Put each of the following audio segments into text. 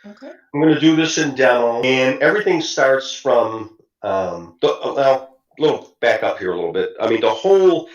Okay. I'm going to do this in demo, and everything starts from, well, a little back up here a little bit. I mean, the whole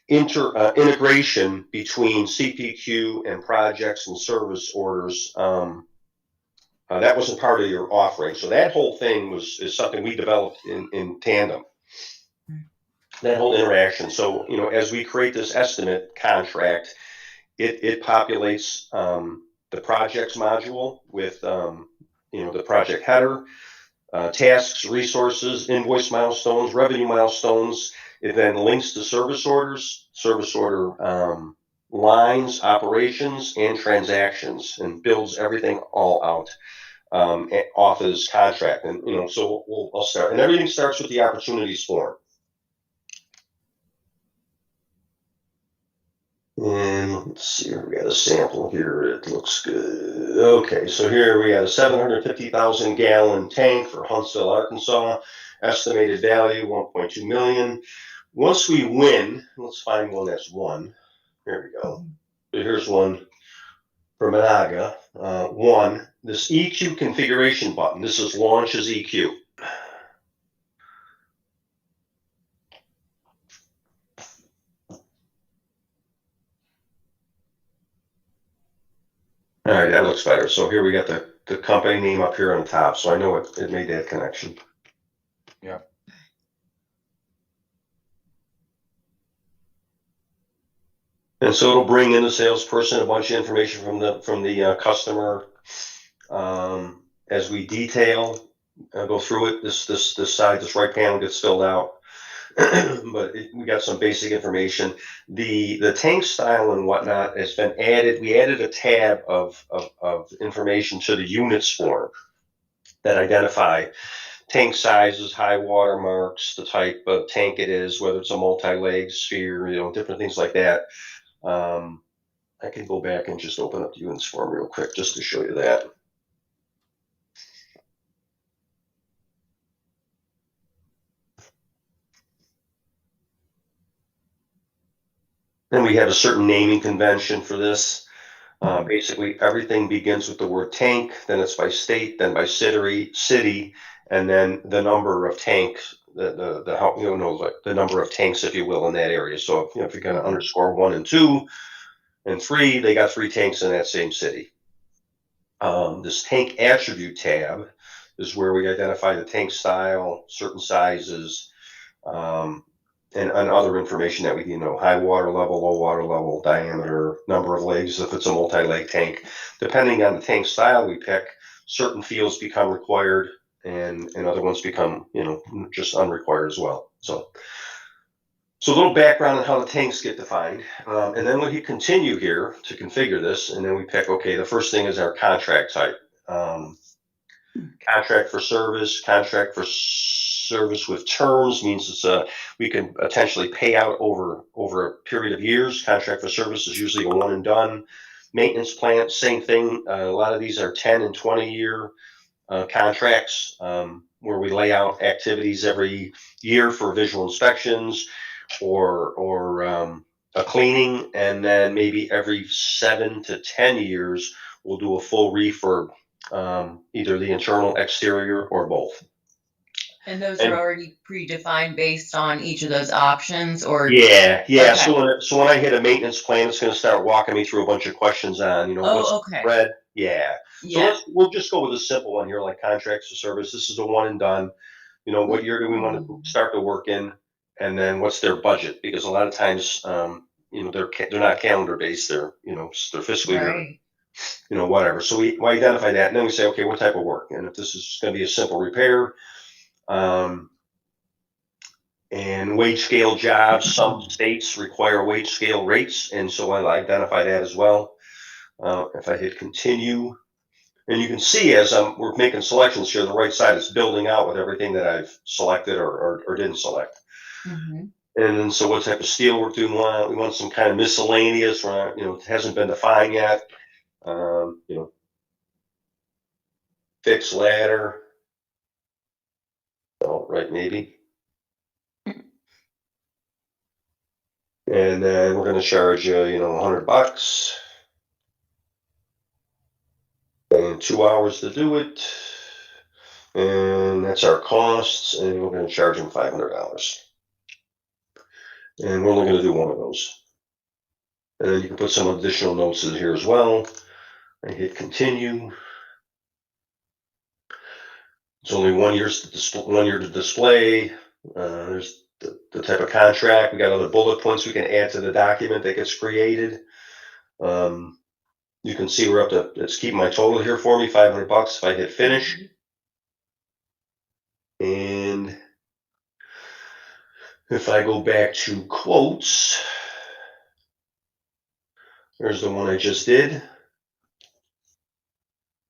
integration between CPQ and projects and service orders, that wasn't part of your offering. So that whole thing is something we developed in tandem. That whole interaction. So, as we create this estimate contract, it populates the projects module with the project header, tasks, resources, invoice milestones, revenue milestones. It then links to service orders, service order lines, operations, and transactions, and builds everything all out off of this contract. And so I'll start, and everything starts with the opportunities form. And let's see, we got a sample here. It looks good. Okay, so here we got a 750,000 gallon tank for Huntsville, Arkansas. Estimated value 1.2 million. Once we win, let's find one that's won. Here we go. So here's one for Monaga. One, this EQ configuration button. This is launch as EQ. All right, that looks better. So here we got the company name up here on the top. So I know it made that connection. Yeah. And so it'll bring in the salesperson a bunch of information from the customer as we detail, go through it. This side, this right panel gets filled out, but we got some basic information. The tank style and whatnot has been added. We added a tab of information to the units form that identify tank sizes, high water marks, the type of tank it is, whether it's a multi-leg sphere, different things like that. I can go back and just open up the units form real quick just to show you that. Then we have a certain naming convention for this. Basically, everything begins with the word tank, then it's by state, then by city, and then the number of tanks, the number of tanks, if you will, in that area. So if you're going to underscore 1 and 2 and 3, they got 3 tanks in that same city. This tank attribute tab is where we identify the tank style, certain sizes, and other information that we high water level, low water level, diameter, number of legs if it's a multi-leg tank. Depending on the tank style we pick, certain fields become required and other ones become just unrequired as well. So a little background on how the tanks get defined. And then we hit continue here to configure this, and then we pick, okay, the first thing is our contract type. Contract for service, contract for service with terms means it's we can potentially pay out over a period of years. Contract for service is usually a one and done. Maintenance plan, same thing. A lot of these are 10 and 20 year contracts where we lay out activities every year for visual inspections or a cleaning, and then maybe every 7 to 10 years we'll do a full refurb, either the internal, exterior, or both. And those are already predefined based on each of those options, or yeah. Okay. So when I hit a maintenance plan, it's going to start walking me through a bunch of questions on what's red. Yeah. So we'll just go with a simple one here, like contracts for service. This is a one and done. What year do we want to start the work in, and then what's their budget? Because a lot of times, they're not calendar based. They're their fiscal year. Whatever. So we identify that, and then we say, okay, what type of work? And if this is going to be a simple repair, and wage scale jobs, some states require wage scale rates, and so I identify that as well. If I hit continue, and you can see as we're making selections here, the right side is building out with everything that I've selected or didn't select. Mm-hmm. And then so what type of steel work do we want? We want some kind of miscellaneous, where it hasn't been defined yet. Fixed ladder. Oh, right, maybe. And then we're going to charge you, $100. And and 2 hours to do it. And that's our costs, and we're going to charge them $500. And we're only going to do one of those. And then you can put some additional notes in here as well. I hit continue. It's only 1 year to display. There's the type of contract. We got other bullet points we can add to the document that gets created. You can see we're up to, let's keep my total here for me, $500 if I hit finish. And if I go back to quotes, there's the one I just did,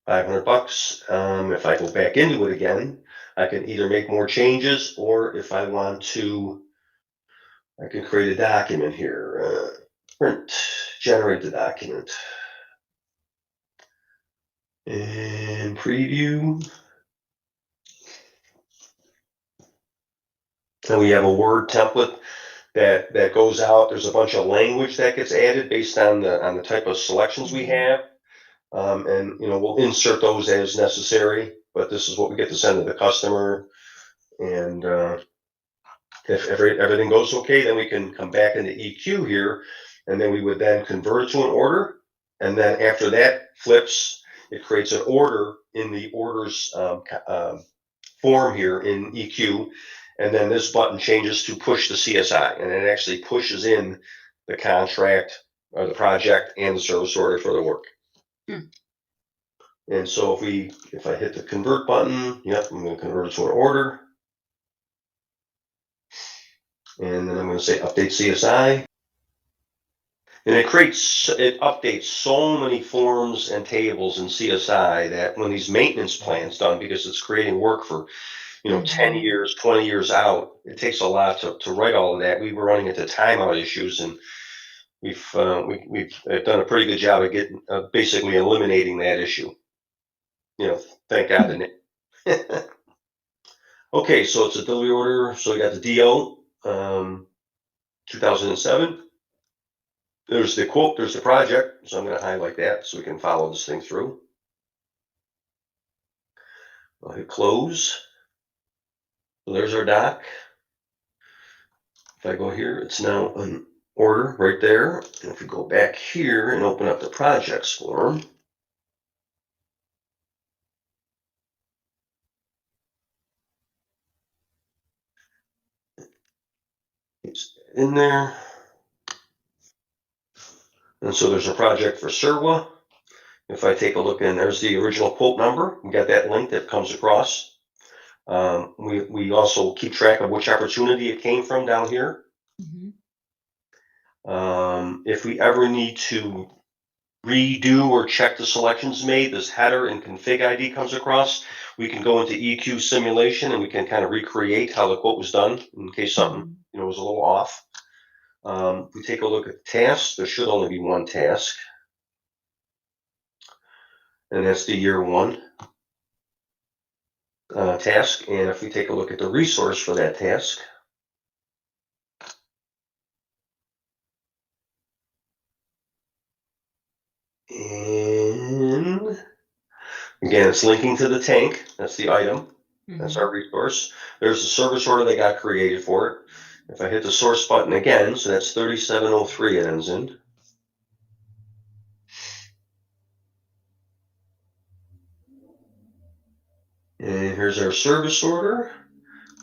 $500. If I go back into it again, I can either make more changes, or if I want to, I can create a document here. Print, generate the document, and preview. And we have a Word template that goes out. There's a bunch of language that gets added based on the type of selections we have. And we'll insert those as necessary, but this is what we get to send to the customer. And if everything goes okay, then we can come back into EQ here, and then we would then convert it to an order. And then after that flips, it creates an order in the orders form here in EQ. And then this button changes to push the CSI, and it actually pushes in the contract or the project and the service order for the work. And so if I hit the convert button, yep, I'm going to convert it to an order. And then I'm going to say update CSI. And it updates so many forms and tables in CSI that when these maintenance plans done, because it's creating work for 10 years, 20 years out, it takes a lot to write all of that. We were running into timeout issues, and we've done a pretty good job of getting basically eliminating that issue. Thank God. Okay, so it's a delivery order. So we got the DO, 2007. There's the quote, there's the project. So I'm going to highlight that so we can follow this thing through. I'll hit close. So there's our doc. If I go here, it's now an order right there. And if we go back here and open up the projects form, it's in there. And so there's a project for Serwa. If I take a look, and there's the original quote number. We got that link that comes across. We also keep track of which opportunity it came from down here. If we ever need to redo or check the selections made, this header and config ID comes across. We can go into EQ simulation, and we can kind of recreate how the quote was done in case something was a little off. If we take a look at tasks, there should only be one task, and that's the year one task. And if we take a look at the resource for that task, and again, it's linking to the tank. That's the item. That's our resource. There's the service order that got created for it. If I hit the source button again, so that's 3703 it ends in. And here's our service order.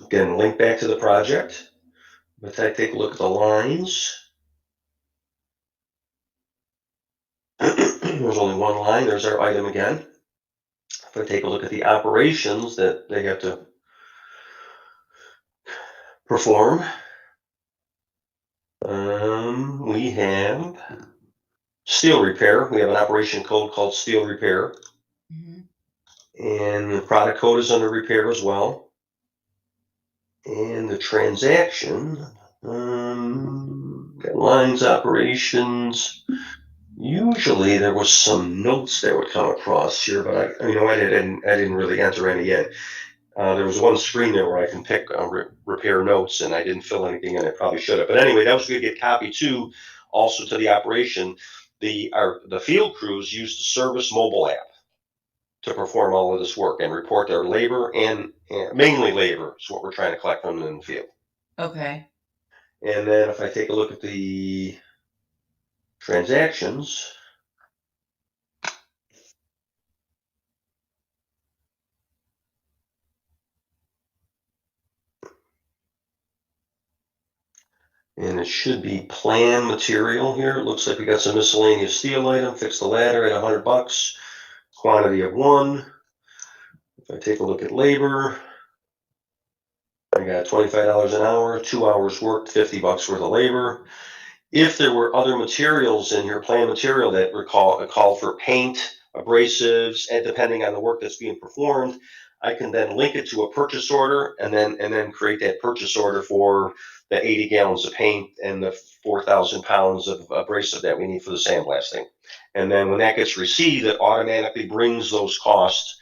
Again, link back to the project. If I take a look at the lines, there's only one line. There's our item again. If I take a look at the operations that they have to perform, we have steel repair. We have an operation code called steel repair. And the product code is under repair as well. And the transaction, got lines, operations. Usually there was some notes that would come across here, but I didn't really enter any in. There was one screen there where I can pick repair notes, and I didn't fill anything in. I probably should have. But anyway, that was going to get copied too, also to the operation. The field crews use the service mobile app. to perform all of this work and report their labor and mainly labor is what we're trying to collect from them in the field. Okay. And then if I take a look at the transactions, and it should be plan material here. It looks like we got some miscellaneous steel item, fix the ladder at $100, quantity of 1. If I take a look at labor, I got $25 an hour, 2 hours worked, $50 worth of labor. If there were other materials in here, plan material that call for paint, abrasives, and depending on the work that's being performed, I can then link it to a purchase order and then create that purchase order for the 80 gallons of paint and the 4,000 pounds of abrasive that we need for the sandblasting. And then when that gets received, it automatically brings those costs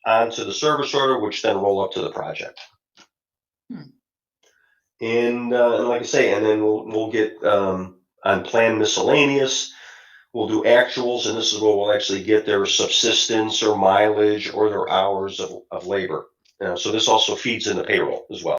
onto the service order, which then roll up to the project. And like I say, and then we'll get on plan miscellaneous, we'll do actuals, and this is where we'll actually get their subsistence or mileage or their hours of labor. So this also feeds into payroll as well.